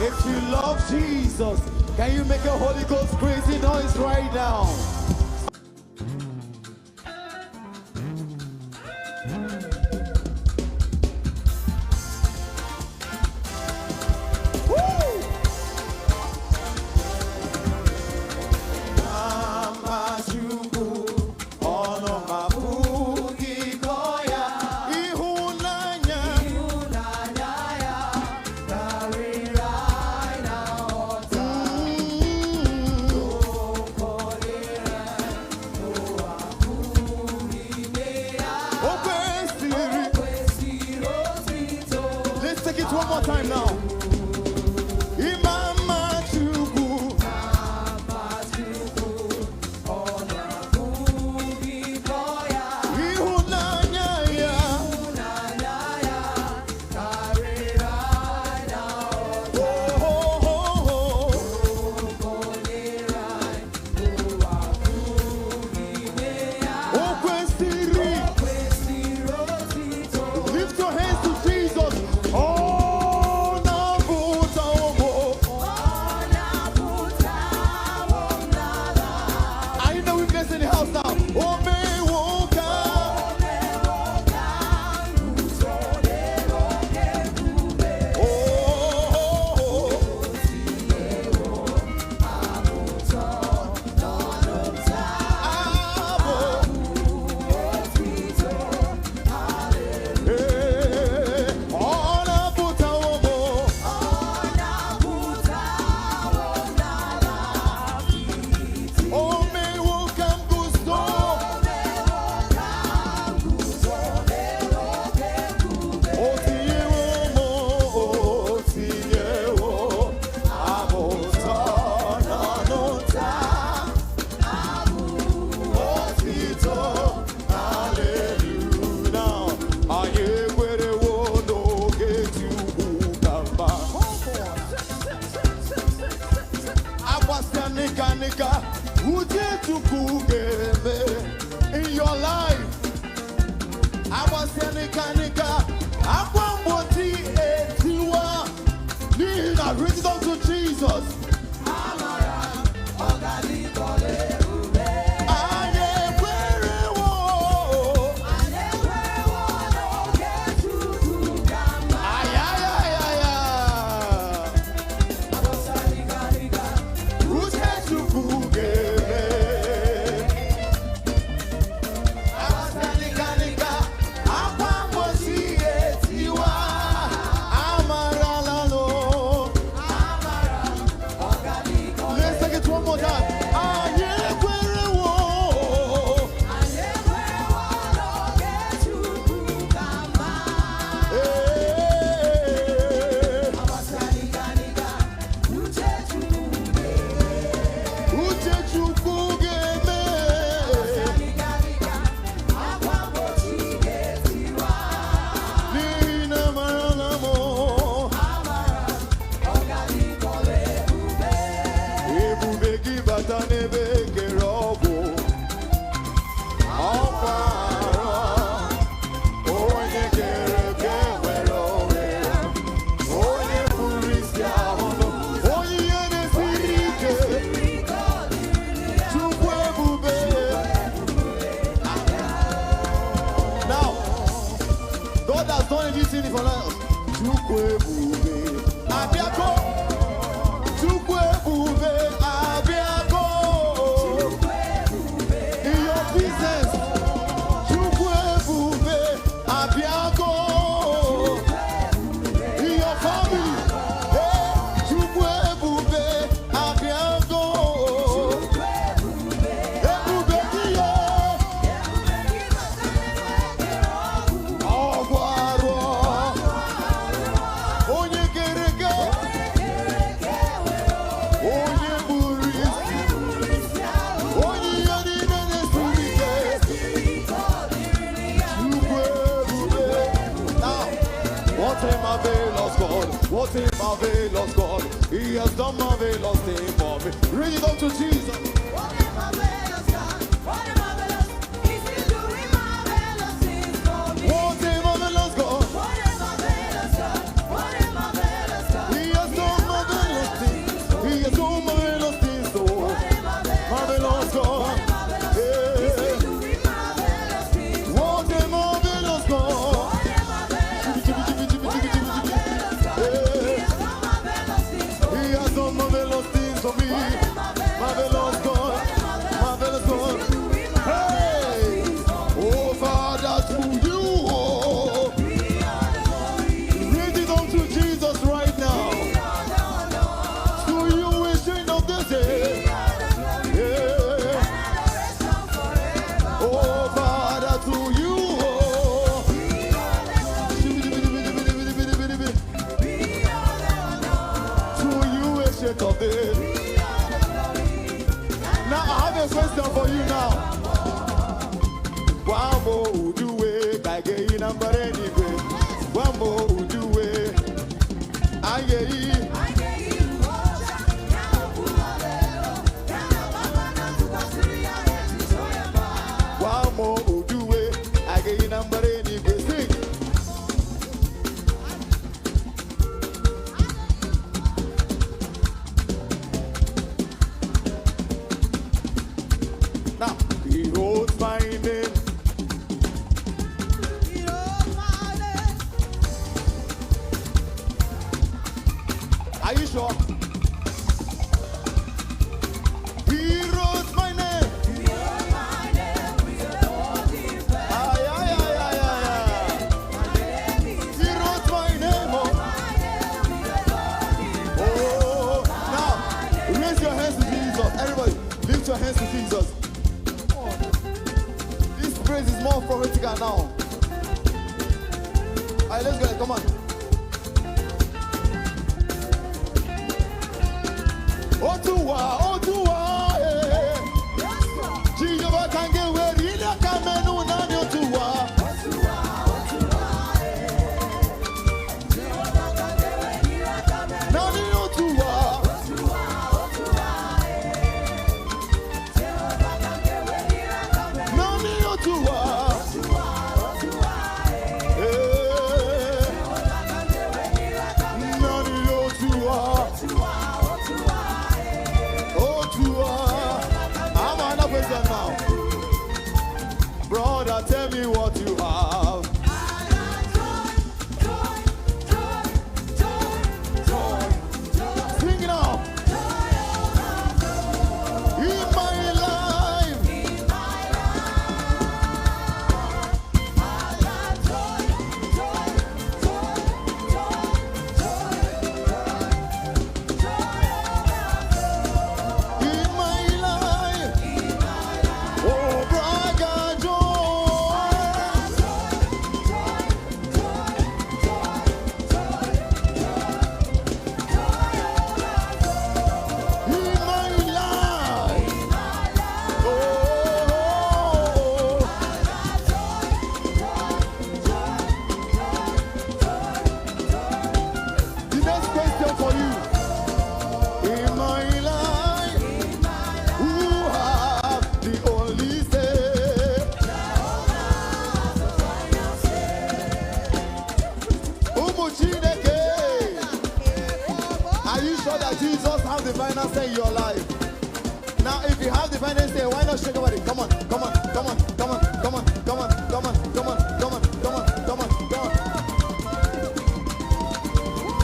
If you love Jesus, can you make a Holy Ghost crazy noise right now? One more time now. Lift your hands to Jesus. In the house now. In your life, I was reach down to Jesus. What a marvelous God. He has done marvelous thing for me. Read it up to Jesus. What a marvelous God. What a marvelous. He's still doing marvelous things for me. What a marvelous God. What a marvelous God. What a marvelous God. He has done marvelous. appreciate of this. Now I have a question for you now. One more who do it, I get you number anyway. One more who do it, I get you. One more who do it, I get you number anyway. Sing. Now, he holds my name. Are you sure? He wrote my name. Ay, ay, ay, ay, ay, ay. He wrote my name. Oh, now raise your hands to Jesus. Everybody, lift your hands to Jesus. This praise is more prophetical now. All right, let's go. Come on. Otuwa, eh. Jehovah can get where he not come and no none Otuwa. None Otuwa. None Otuwa. Eh. None Otuwa. I'm on a question now. Brother, tell me what you have. Sing it out. In my life. In my life. Oh, brother, joy. In my life. Oh. The next question for you. In my life, who have the only say? Umuchineke. Are you sure that Jesus has the final say in your life? Now, if you have the final say, why not shake your body? Come on, come on, come on, come on, come on, come on, come on, come on, come on, come on, come on, come on.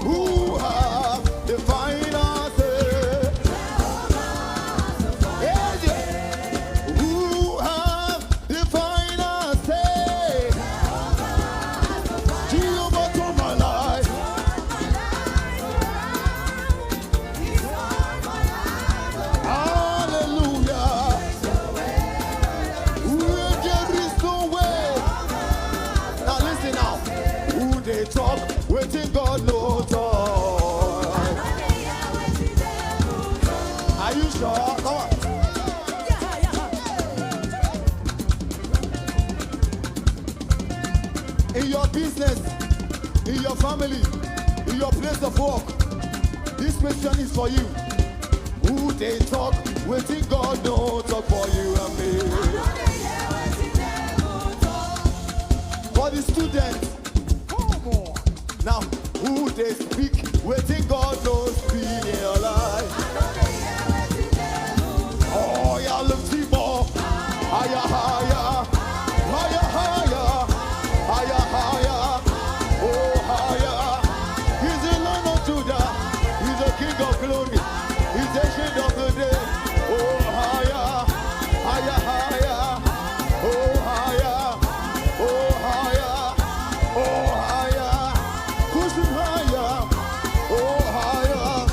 Who have the final say? Yeah, yeah. Who have the final say? Jehovah to my life. Hallelujah. Where there is no way. Now listen now. Who they talk, waiting God no talk. Are you sure? Come on. In your business, in your family, in your place of work, this question is for you. Who they talk, waiting God no talk for you and me. For the students, now who they speak, waiting God no speak in your life. Oh, yeah, look, Timo. Higher, higher, higher, higher, higher, higher, oh, higher. He's the Lion of Judah, he's the King of glory, he's the Shade of the day. Oh, higher, higher, higher, oh, higher, oh, higher, oh, higher, push him higher, oh, higher.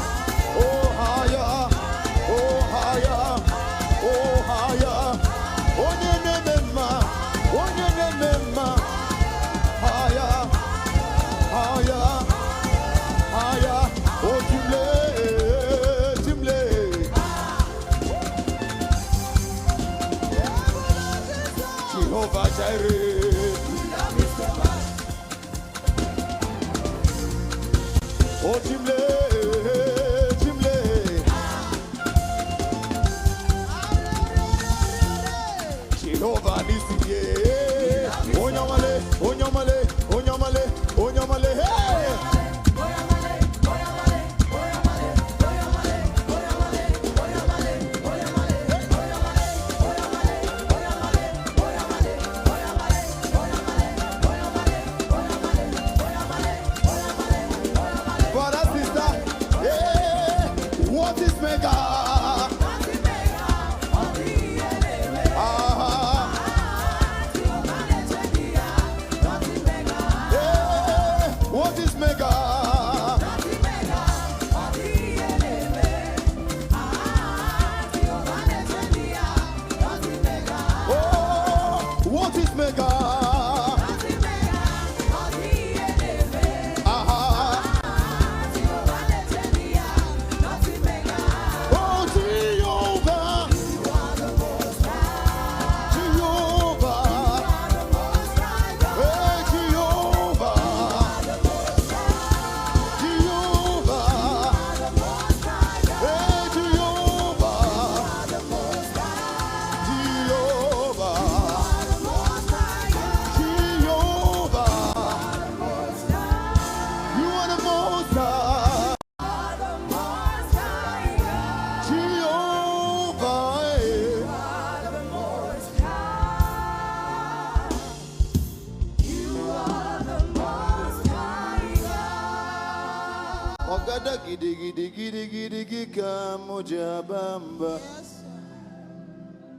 gidi gidi gidi gika mujabamba.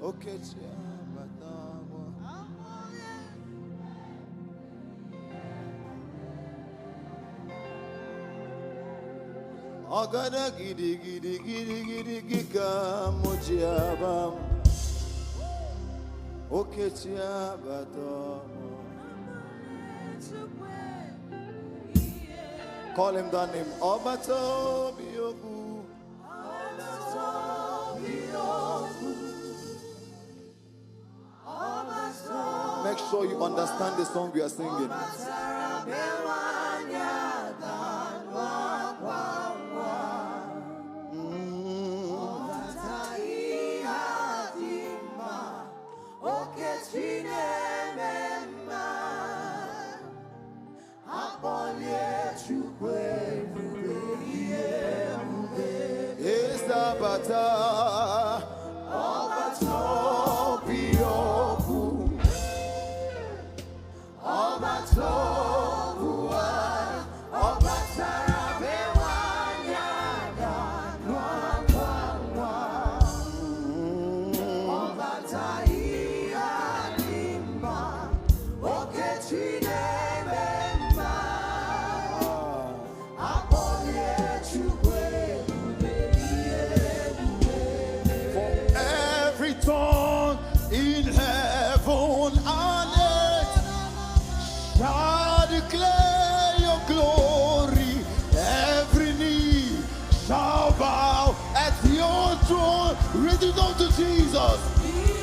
Okay, Agada gidi gidi gidi gidi gika mujabamba. Okay, call him that name. Obato Biogu. Make sure you understand the song we are singing. In heaven and earth shall declare your glory. Every knee shall bow at your throne. Read it unto Jesus.